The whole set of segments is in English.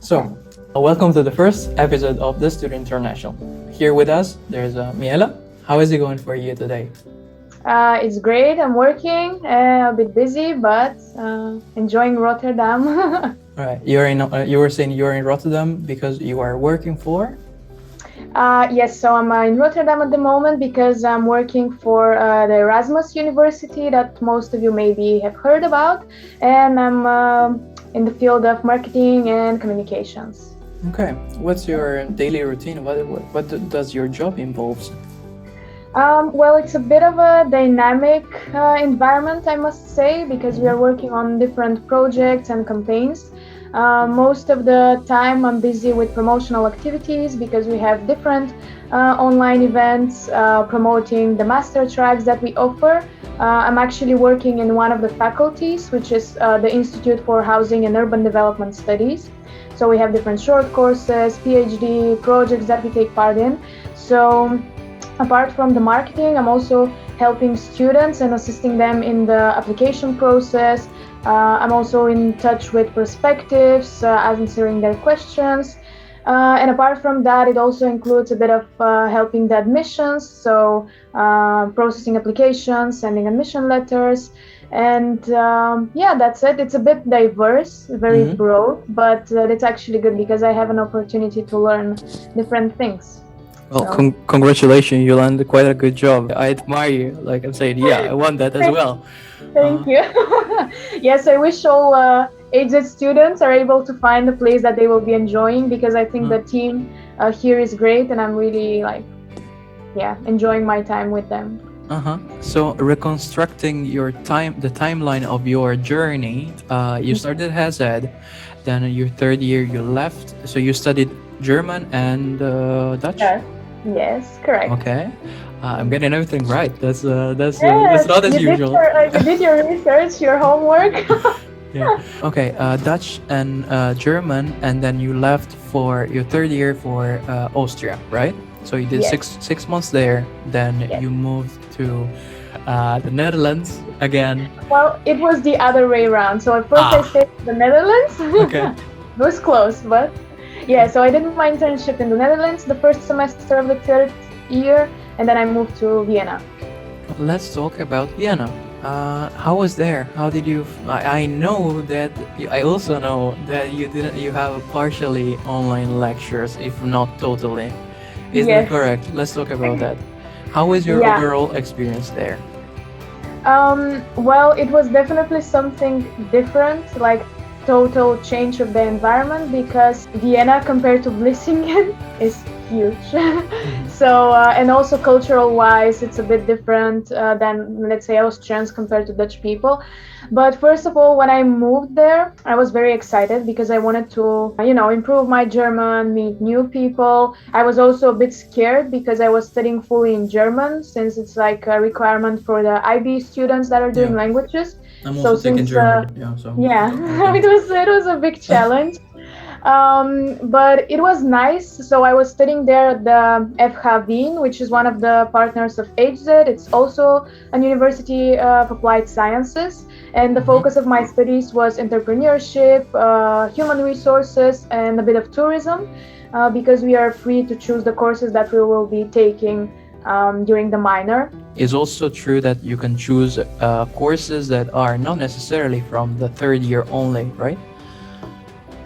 So, welcome to the first episode of the Student International. Here with us, there's Mihaela. How is it going for you today? It's great. I'm working, a bit busy, but enjoying Rotterdam. All right, you were saying you're in Rotterdam because you are working for. Yes, so I'm in Rotterdam at the moment because I'm working for the Erasmus University that most of you maybe have heard about, and I'm in the field of marketing and communications. Okay, what's your daily routine? What does your job involves? Well, it's a bit of a dynamic environment, I must say, because we are working on different projects and campaigns. Most of the time, I'm busy with promotional activities because we have different online events promoting the master tracks that we offer. I'm actually working in one of the faculties, which is the Institute for Housing and Urban Development Studies. So we have different short courses, PhD projects that we take part in. So apart from the marketing, I'm also helping students and assisting them in the application process. I'm also in touch with prospectives, answering their questions. And apart from that, it also includes a bit of helping the admissions, so processing applications, sending admission letters. And yeah, that's it. It's a bit diverse, very broad, but it's actually good because I have an opportunity to learn different things. Well, congratulations, you landed quite a good job. I admire you. Like I'm saying, yeah, I want that as well. Thank you. Yes, I wish all AZ students are able to find a place that they will be enjoying because I think the team here is great and I'm really enjoying my time with them. So reconstructing the timeline of your journey, you started as ed, then in your third year you left. So you studied German and Dutch. Yes, correct. Okay, I'm getting everything right. That's not as usual. You did your research, your homework. Yeah. Okay, Dutch and German, and then you left for your third year for Austria, right? So you did six months there. Then you moved to the Netherlands again. Well, it was the other way around. So at first I stayed in the Netherlands. Okay. It was close, but yeah. So I did my internship in the Netherlands the first semester of the third year, and then I moved to Vienna. Let's talk about Vienna. How was there? How did you? I know that. I also know that you have partially online lectures, if not totally. Is that correct? Let's talk about that. How was your overall experience there? Well, it was definitely something different, like total change of the environment because Vienna compared to Vlissingen is huge. So, and also cultural wise, it's a bit different than, let's say, Austrians compared to Dutch people. But first of all, when I moved there, I was very excited because I wanted to, improve my German, meet new people. I was also a bit scared because I was studying fully in German since it's like a requirement for the IB students that are doing languages. I'm also taking German. It was a big challenge. But it was nice. So I was studying there at the FH Wien, which is one of the partners of HZ. It's also a university of applied sciences. And the focus of my studies was entrepreneurship, human resources, and a bit of tourism, because we are free to choose the courses that we will be taking during the minor. It's also true that you can choose courses that are not necessarily from the third year only, right?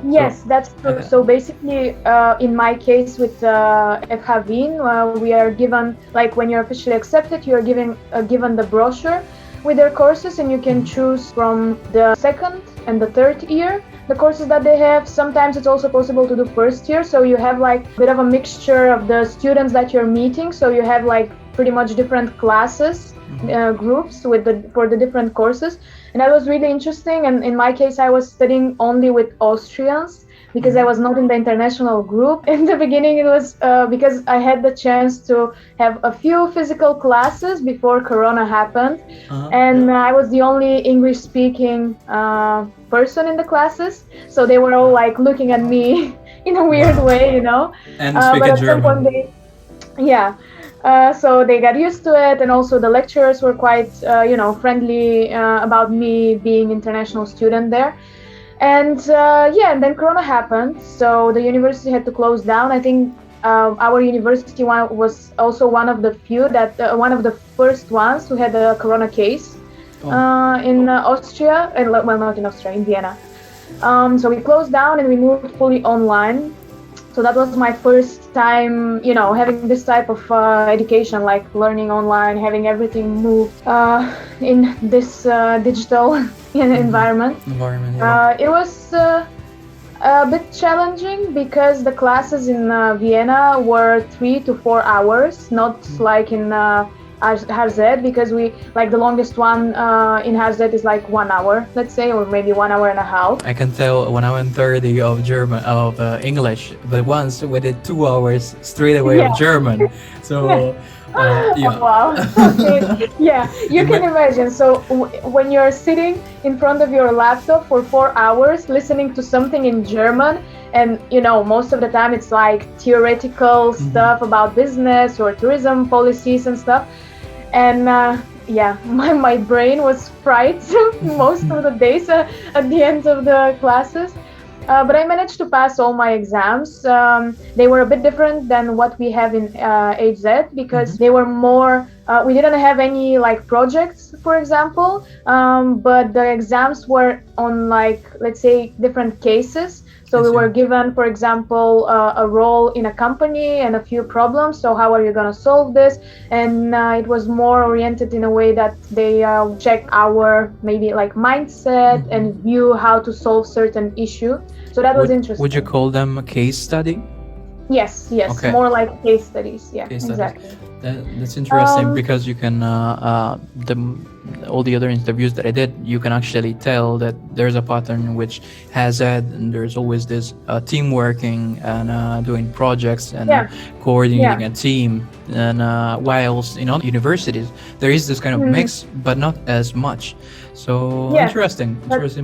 Yes, that's true. So basically, in my case with FH Wien, we are given, like when you're officially accepted, you are given the brochure with their courses, and you can choose from the second and the third year the courses that they have. Sometimes it's also possible to do first year, so you have like a bit of a mixture of the students that you're meeting. So you have like pretty much different classes, groups for the different courses, and that was really interesting. And in my case, I was studying only with Austrians because I was not in the international group. In the beginning, it was because I had the chance to have a few physical classes before Corona happened, and I was the only English-speaking person in the classes, so they were all like looking at me in a weird way, And speaking German. So they got used to it, and also the lecturers were quite, friendly about me being international student there. And yeah, and then Corona happened, so the university had to close down. I think our university was also one of the few that one of the first ones who had a Corona case Oh, in Austria, and well, not in Austria, in Vienna. So we closed down and we moved fully online. So that was my first time, having this type of education, like learning online, having everything moved in this digital environment. environment, yeah. It was a bit challenging because the classes in Vienna were 3 to 4 hours, not like in HZ, because we like the longest one in HZ is like 1 hour, let's say, or maybe 1 hour and a half. I can tell 1 hour and 30 of German, of English, but once we did 2 hours straight away of Yeah. German. So, yeah. Oh, wow. Okay. Yeah, you can imagine. So when you're sitting in front of your laptop for 4 hours listening to something in German, and most of the time it's like theoretical stuff about business or tourism policies and stuff. And yeah, my brain was fried most of the days at the end of the classes. But I managed to pass all my exams. They were a bit different than what we have in HZ because they were more. We didn't have any like projects, for example, but the exams were on like, let's say, different cases. So we were given, for example, a role in a company and a few problems. So how are you going to solve this? And it was more oriented in a way that they check our maybe like mindset and view how to solve certain issue. So that was interesting. Would you call them a case study? Yes, Okay. more like case studies. Yeah, Case exactly. studies. That's interesting because you can all the other interviews that I did, you can actually tell that there's a pattern which has had, and there's always this team working and doing projects and coordinating a team. And whilst in other universities, there is this kind of mix, but not as much. So interesting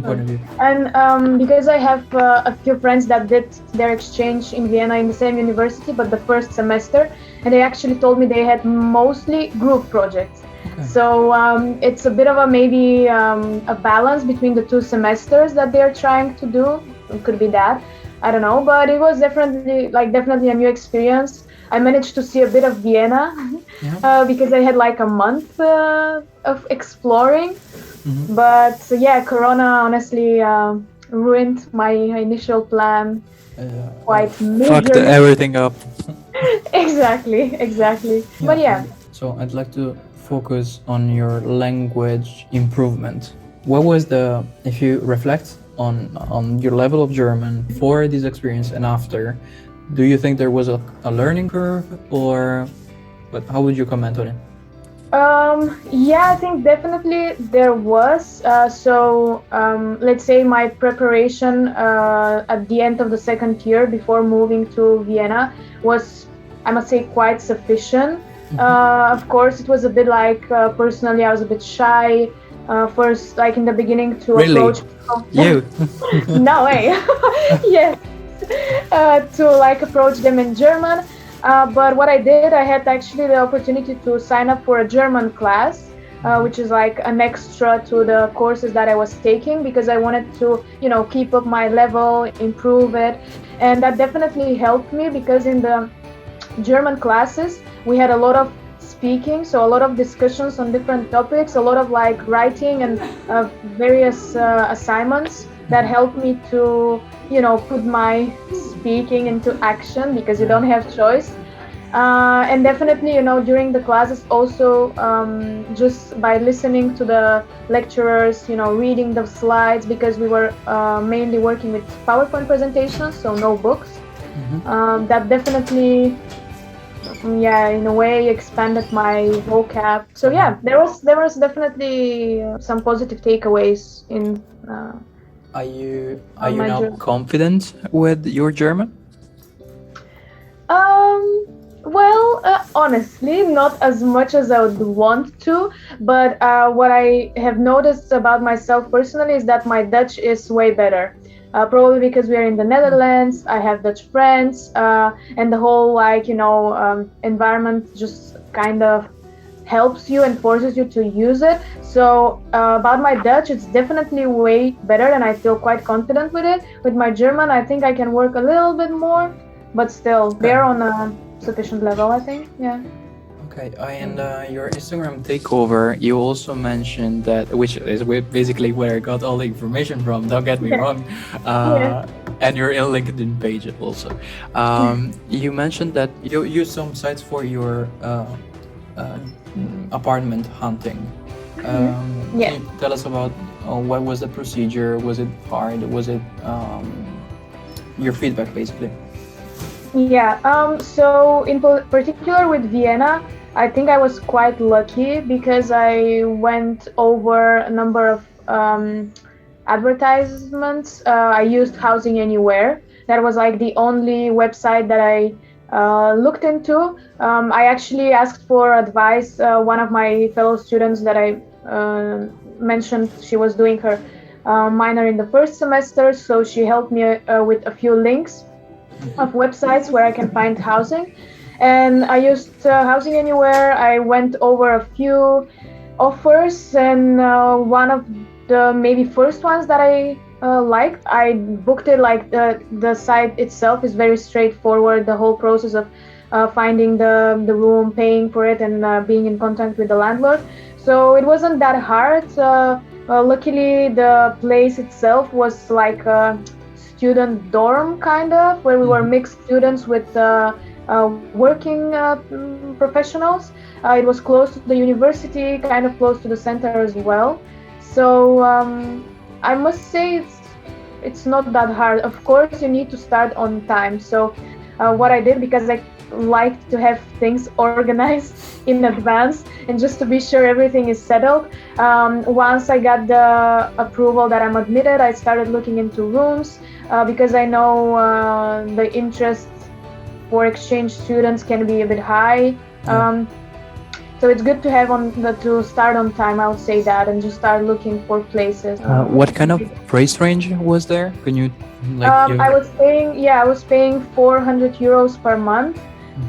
point of view. And because I have a few friends that did their exchange in Vienna in the same university, but the first semester, and they actually told me they had mostly group projects. Okay. So it's a bit of a maybe a balance between the 2 semesters that they're trying to do. It could be that, I don't know, but it was definitely a new experience. I managed to see a bit of Vienna because I had like a month of exploring. But yeah, Corona honestly ruined my initial plan quite majorly. Fucked everything up. Exactly. But yeah. So I'd like to focus on your language improvement. What was if you reflect on your level of German before this experience and after, do you think there was a learning curve, but how would you comment on it? Yeah, I think definitely there was. Let's say my preparation at the end of the second year before moving to Vienna was, I must say, quite sufficient. Of course, it was a bit like personally, I was a bit shy first, like in the beginning to approach people. You? No way. Yes, to like approach them in German. But what I did, I had actually the opportunity to sign up for a German class, which is like an extra to the courses that I was taking, because I wanted to, keep up my level, improve it. And that definitely helped me, because in the German classes, we had a lot of speaking, so a lot of discussions on different topics, a lot of like writing and various assignments that helped me to, put my speaking into action, because you don't have choice. And definitely, during the classes also, just by listening to the lecturers, reading the slides, because we were mainly working with PowerPoint presentations, so no books. That definitely, in a way expanded my vocab. So yeah, there was definitely some positive takeaways in. Are you now confident with your German? Well, honestly, not as much as I would want to, but what I have noticed about myself personally is that my Dutch is way better. Probably because we are in the Netherlands, I have Dutch friends, and the whole environment just kind of helps you and forces you to use it. So about my Dutch, it's definitely way better, and I feel quite confident with it. With my German, I think I can work a little bit more, but still, Okay. they're on a sufficient level, I think. Yeah. Okay, and your Instagram takeover, you also mentioned that, which is basically where I got all the information from. Don't get me Yeah. wrong, Yeah. and your LinkedIn page also. You mentioned that you use some sites for your uh, apartment hunting. Yeah. Can you tell us about what was the procedure? Was it hard? Was it your feedback basically? Yeah. So in particular with Vienna, I think I was quite lucky because I went over a number of advertisements. I used Housing Anywhere. That was like the only website that I looked into. I actually asked for advice. One of my fellow students that I mentioned, she was doing her minor in the first semester, so she helped me with a few links of websites where I can find housing. And I used Housing Anywhere. I went over a few offers, and one of the maybe first ones that I liked, I booked it. Like the site itself is very straightforward. The whole process of finding the room, paying for it, and being in contact with the landlord. So it wasn't that hard. Luckily, the place itself was like a student dorm kind of, where we were mixed students with working professionals. It was close to the university, kind of close to the center as well. So I must say it's not that hard. Of course, you need to start on time. So what I did, because I like to have things organized in advance and just to be sure everything is settled. Once I got the approval that I'm admitted, I started looking into rooms because I know the interest for exchange students can be a bit high. So it's good to have to start on time. I would say that, and just start looking for places. What kind of price range was there? Can you I was paying 400 euros per month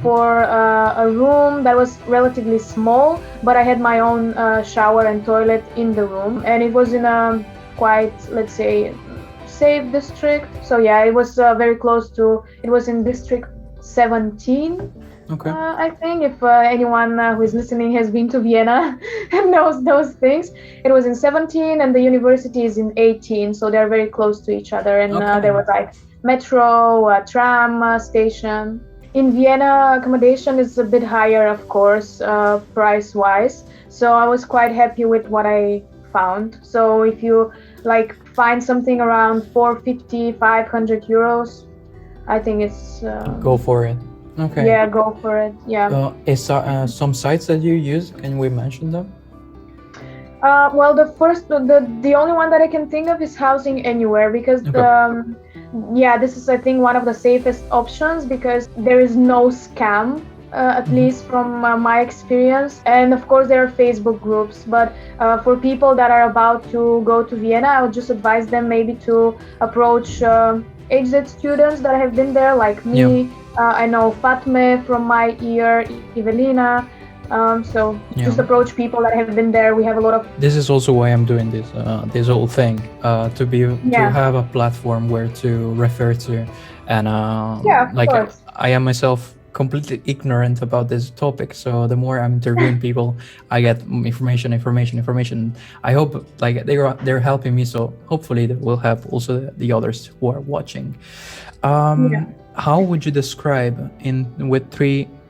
for a room that was relatively small, but I had my own shower and toilet in the room, and it was in a quite, let's say, safe district. So yeah, it was very close to. It was in District 17. Okay. I think if anyone who is listening has been to Vienna and knows those things, it was in 17 and the university is in 18, so they're very close to each other. And there was like metro, tram station. In Vienna, accommodation is a bit higher, of course, price-wise. So I was quite happy with what I found. So if you like find something around 450, 500 euros, I think it's go for it. Okay. Yeah, go for it. Yeah. Is some sites that you use? Can we mention them? Well, the only one that I can think of is Housing Anywhere, because this is, I think, one of the safest options, because there is no scam, at least from my experience. And of course, there are Facebook groups, but for people that are about to go to Vienna, I would just advise them maybe to approach HZ students that have been there, like me. I know Fatme from my year, Evelina. Just approach people that have been there. We have a lot of. This is also why I'm doing this whole thing, to have a platform where to refer to, and like course. I am myself completely ignorant about this topic, so the more I'm interviewing people, I get information. I hope like they're helping me, so hopefully that will help also the others who are watching. How would you describe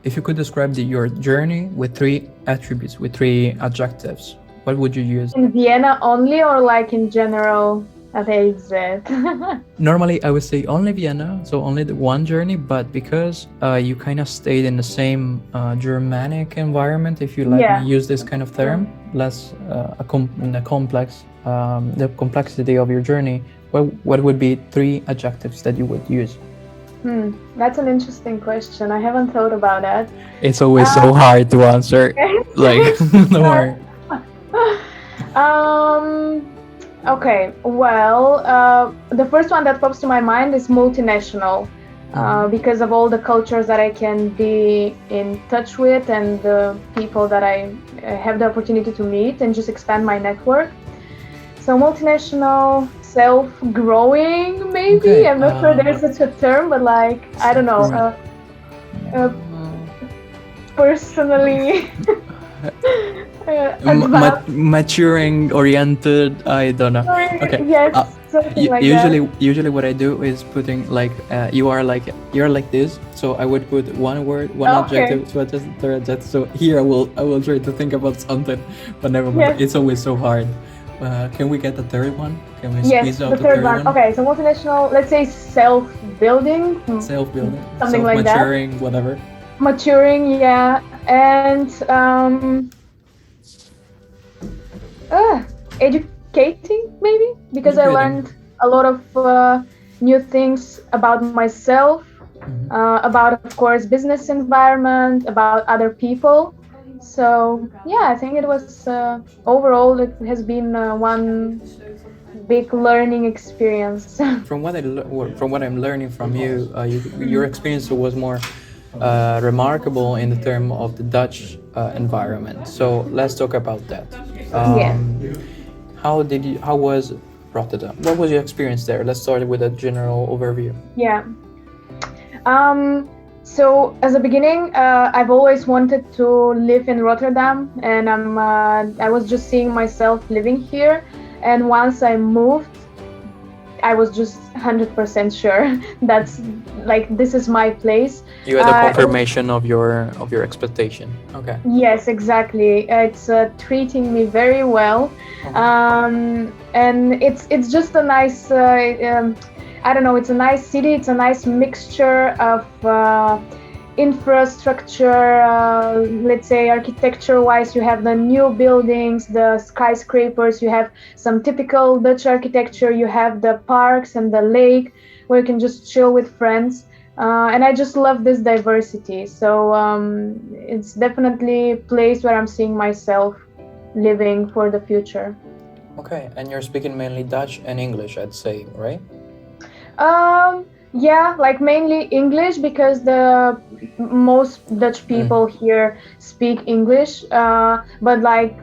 if you could describe your journey with 3 attributes, with 3 adjectives, what would you use? In Vienna only, or like in general at AZ? Normally I would say only Vienna, so only the one journey, but because you kind of stayed in the same Germanic environment, if you let me use this kind of term, less complex, the complexity of your journey, what would be 3 adjectives that you would use? That's an interesting question. I haven't thought about that. It's always so hard to answer. Like, no worry. Okay, well, the first one that pops to my mind is multinational, because of all the cultures that I can be in touch with and the people that I have the opportunity to meet and just expand my network. So multinational, self-growing, maybe. Okay. I'm not sure there's such a term, but like I don't know. Self-growing. Uh, Personally advanced. Maturing, oriented. I don't know. Okay. Uh, Yes, something like that. usually what I do is putting like you're like this. So I would put one word, one Okay. adjective, two adjective, third adjective. So here I will try to think about something, but never mind. Yes. It's always so hard. Can we get the third one? Can we Yes, squeeze out the the third third one. one? Okay, so multinational, let's say self-building, Self-building, something like that. self-maturing, whatever. Maturing, yeah, and educating maybe because I Educating. learned a lot of new things about myself, Mhm. about of course business environment, about other people. So yeah, I think it was overall it has been one big learning experience. From what I'm learning from you, your experience was more remarkable in the term of the Dutch environment. So let's talk about that. Yes. How was Rotterdam? What was your experience there? Let's start with a general overview. Yeah. So as a beginning, I've always wanted to live in Rotterdam, and I was just seeing myself living here. And once I moved, I was just 100% sure that's like this is my place. You had a It confirmation of your expectation. Okay. Yes, exactly. It's treating me very well, Okay. and it's just a nice. I don't know. It's a nice city. It's a nice mixture of infrastructure. Let's say architecture-wise, you have the new buildings, the skyscrapers. You have some typical Dutch architecture. You have the parks and the lake where you can just chill with friends. And I just love this diversity. So it's definitely a place where I'm seeing myself living for the future. Okay, and you're speaking mainly Dutch and English, I'd say, right? Yeah, like mainly English because the most Dutch people here speak English. But like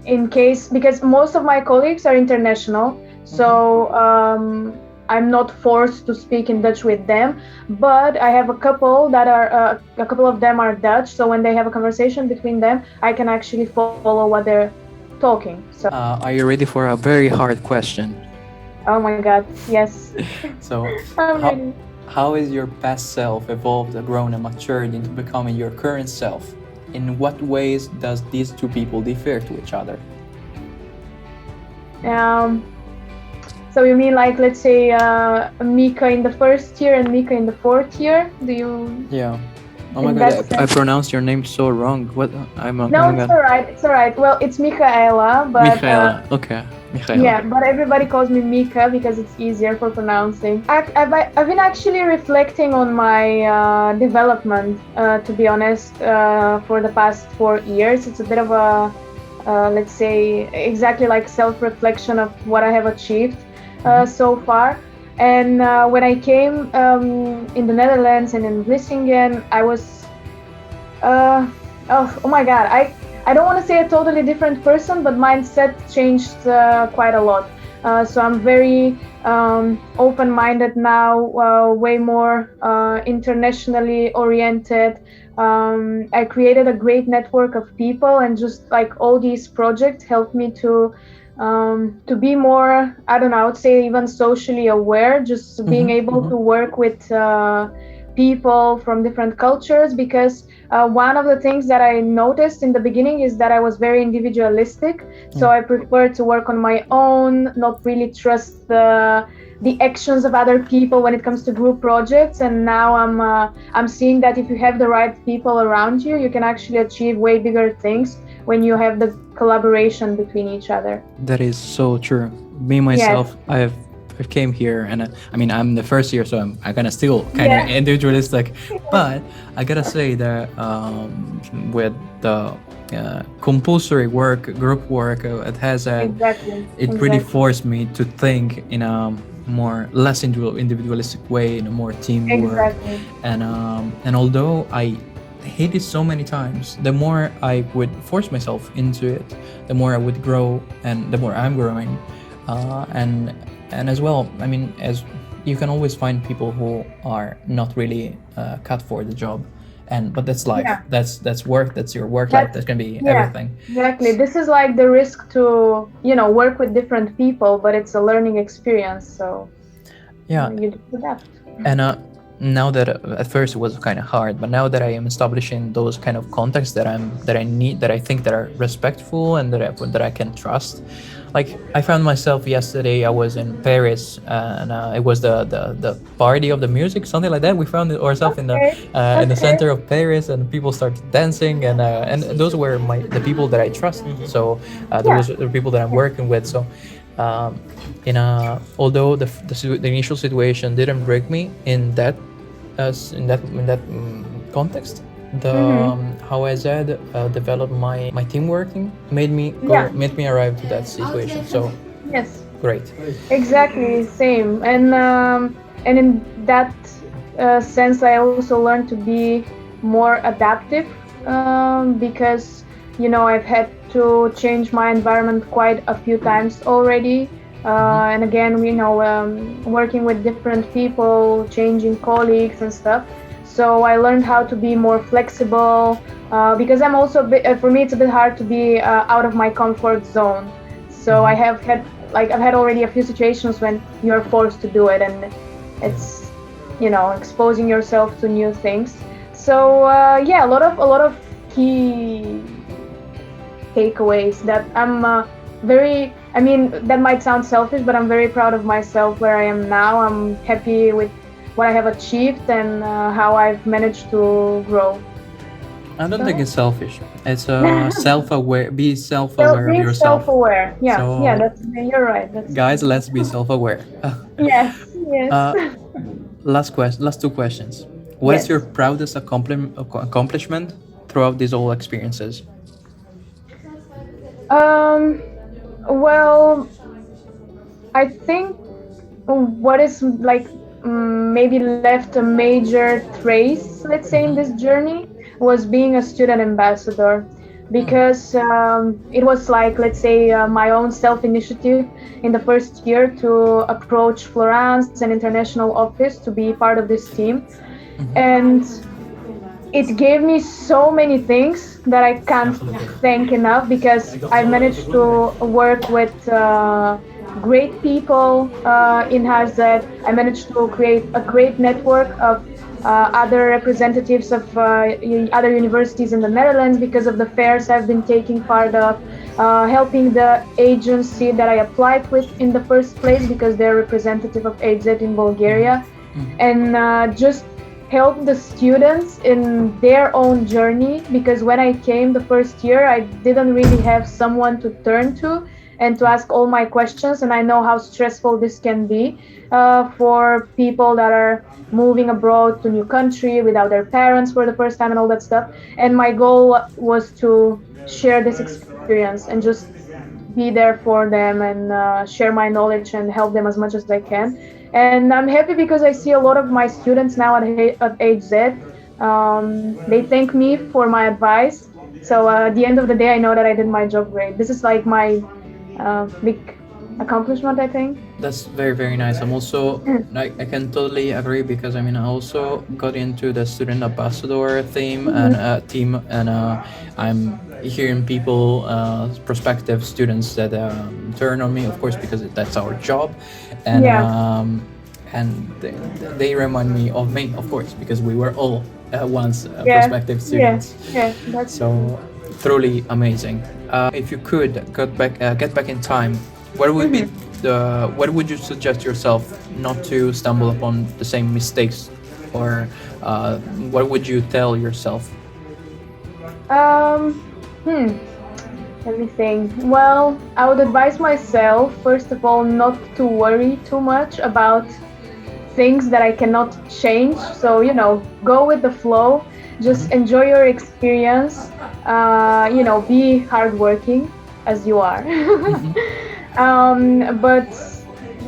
in case, because most of my colleagues are international, so I'm not forced to speak in Dutch with them. But I have a couple that are a couple of them are Dutch, so when they have a conversation between them, I can actually follow what they're talking. So, Are you ready for a very hard question? oh my God, yes, So, I'm how ready. how is your past self evolved, grown, and matured into becoming your current self? In what ways does these two people differ to each other? Um, so you mean like let's say Mika in the first year and Mika in the fourth year? Do you Yeah. Oh my in god, that I sense? pronounced your name so wrong. What? Oh No, my it's god. all right. It's all right. Well, it's Mihaela, but Michaela. Okay. Michaela. yeah, but everybody calls me Mika because it's easier for pronouncing. I've been actually reflecting on my development, to be honest, for the past 4 years. It's a bit of a, let's say, exactly like self-reflection of what I have achieved so far. And when I came in the Netherlands and in Vlissingen, I was oh my God, I don't want to say a totally different person, but mindset changed quite a lot. So I'm very open-minded now, way more internationally oriented. I created a great network of people, and just like all these projects helped me to be more, I don't know, I would say even socially aware, just being able to work with people from different cultures, because one of the things that I noticed in the beginning is that I was very individualistic. So I prefer to work on my own, not really trust the actions of other people when it comes to group projects. And now I'm seeing that if you have the right people around you, you can actually achieve way bigger things when you have the collaboration between each other. That is so true. Me Yes. myself, I came here, and I mean I'm the first year, so I'm gonna still kind of Yeah. individualistic. But I gotta say that with the compulsory work, group work, Exactly. it really Exactly. forced me to think in a more less individualistic way, in a more teamwork. Exactly. And although hate it so many times, the more I would force myself into it, the more I would grow, and the more I'm growing. And as well, I mean, as you can always find people who are not really cut for the job, and but that's life. Yeah, That's work. That's your work life. that's That can be yeah, everything. exactly. This is like the risk to, work with different people, but it's a learning experience, so Yeah, you just adapt. and now that at first it was kind of hard, but now that I am establishing those kind of contacts that I need, that I think that are respectful and that I can trust. Like I found myself yesterday. I was in Paris, and it was the party of the music, something like that. We found ourselves Okay, in the okay, center of Paris, and people started dancing, and those were the people that I trust. So yeah, those are the people that I'm yeah. working with. So um, although the initial situation didn't break me in that context, the Mm-hmm. how I said developed my team working Yeah, made me arrive to that situation. So yes. great. Exactly, same. And in that sense, I also learned to be more adaptive, because I've had to change my environment quite a few times already. And again, working with different people, changing colleagues and stuff. So I learned how to be more flexible, because I'm also a bit, for me, it's a bit hard to be out of my comfort zone. So I have had I've had already a few situations when you're forced to do it, and it's exposing yourself to new things. So yeah, a lot of key takeaways that I'm very. I mean, that might sound selfish, but I'm very proud of myself where I am now. I'm happy with what I have achieved and how I've managed to grow. I don't think So it's selfish. It's self-aware. Be so self-aware of being yourself. self-aware, yeah, yeah, So, that's you're right. That's guys, let's be self-aware. yes, yes, uh, last two questions. What is your yes. proudest accomplishment throughout these all experiences? Um, well, I think what is like maybe left a major trace, let's say, in this journey was being a student ambassador, because it was like, let's say, my own self initiative in the first year to approach Florence and international office to be part of this team. And it gave me so many things that I can't thank enough, because I've managed to work with great people in HZ. I managed to create a great network of other representatives of other universities in the Netherlands because of the fairs I've been taking part of, helping the agency that I applied with in the first place because they're representative of HZ in Bulgaria, and just help the students in their own journey, because when I came the first year I didn't really have someone to turn to and to ask all my questions, and I know how stressful this can be for people that are moving abroad to new country without their parents for the first time and all that stuff. And my goal was to share this experience and just be there for them and share my knowledge and help them as much as I can. And I'm happy because I see a lot of my students now at HZ. They thank me for my advice. So at the end of the day, I know that I did my job great. This is like my big accomplishment, I think. That's very, very nice. I'm also, I can totally agree because I mean, I also got into the student ambassador theme and team, and I'm hearing people, prospective students that turn on me, of course, because that's our job, and Yeah, they remind me of me, of course, because we were all once yeah, prospective yeah, students. yeah. That's So truly amazing. If you could get back in time, what would be what would you suggest yourself not to stumble upon the same mistakes, or what would you tell yourself? um. Hmm. Let me think. Well, I would advise myself, first of all, not to worry too much about things that I cannot change. So, go with the flow, just enjoy your experience, be hardworking as you are. But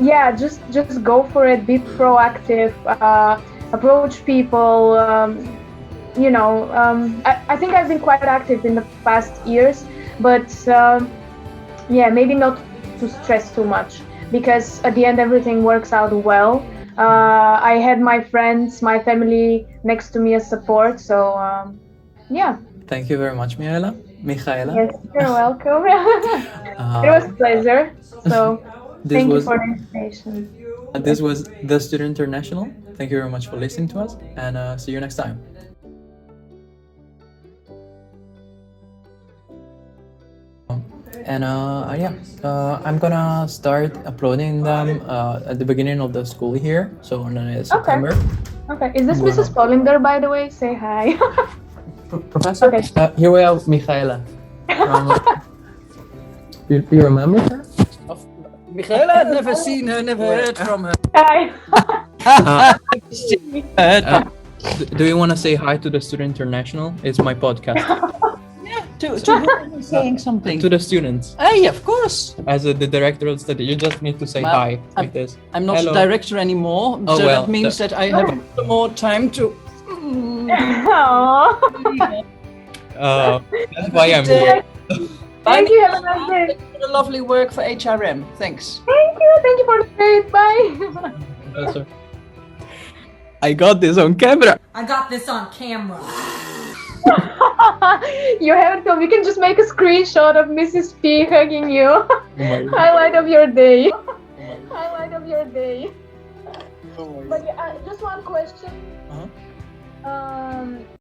yeah, just go for it, be proactive, approach people, I think I've been quite active in the past years, but yeah, maybe not to stress too much because at the end everything works out well. I had my friends, my family next to me as support, so yeah. Thank you very much, Mihaela. Yes, you're welcome. It was a pleasure. So This thank you was for the invitation. this was the Student International. Thank you very much for listening to us, and see you next time. And I'm gonna start uploading them at the beginning of the school here, so on September. Okay. Is this Mrs. Polinger, by the way? Say hi. Professor, Okay. Here we have Mihaela. You remember her? Mihaela, I've never seen her, never heard from her. Hi. Do you want to say hi to the Student International? It's my podcast. To who am I saying something? To the students. Hey, of course. As the director of the study, you just need to say Well, hi like this. I'm not Hello. the director anymore, Oh, so well, that means that I have more time to. Aw. That's why I'm here. Thank you. Have a nice day. Thank you for the lovely work for HRM. Thanks. Thank you. Thank you for the date. Bye. I got this on camera. I got this on camera. You haven't told. You can just make a screenshot of Mrs. P hugging you. Oh my God. Highlight of your day. Highlight of your day. Oh my God. But yeah, just one question. Uh-huh.